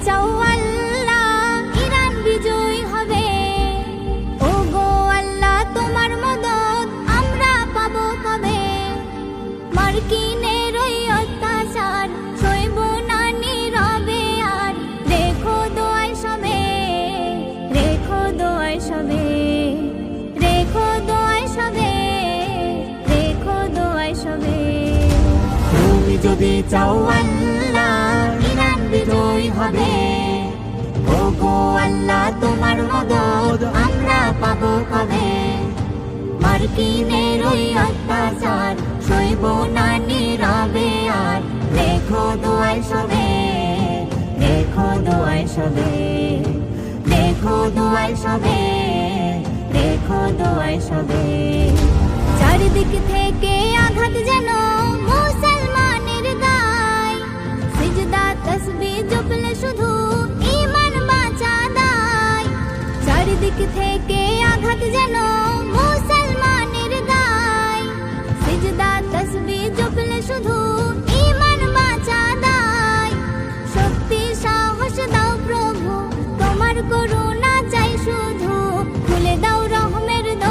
চাও আল্লাহ ইরান বিজয় হবে। ও গো আল্লাহ তোমার মদদ আমরা পাবো কবে? মার্কিনের ওই অত্যাচার সইব না নীরবে আর। রেখো দোয়ায় সবে, রেখো দোয়ায় সবে, রেখো দোয়ায় সবে, রেখো দোয়ায় সবে। তুমি যদি চাও আল্লাহ ইরান বিজয় হবে। ও গো আল্লাহ তোমার মদদ আমরা পাবো কবে? মার্কিনের ওই অত্যাচার সইব না নীরবে আর। রেখো দোয়ায় সবে, রেখো দোয়ায় সবে, রেখো দোয়ায় সবে, রেখো দোয়ায় সবে। চারিদিক থেকে আঘাত যেন মুসলমানের গায়। সিজদা তসবিহ জপলে শুধু ঈমান বাঁচা দায়। চারিদিক থেকে আঘাত যেন মুসলমানের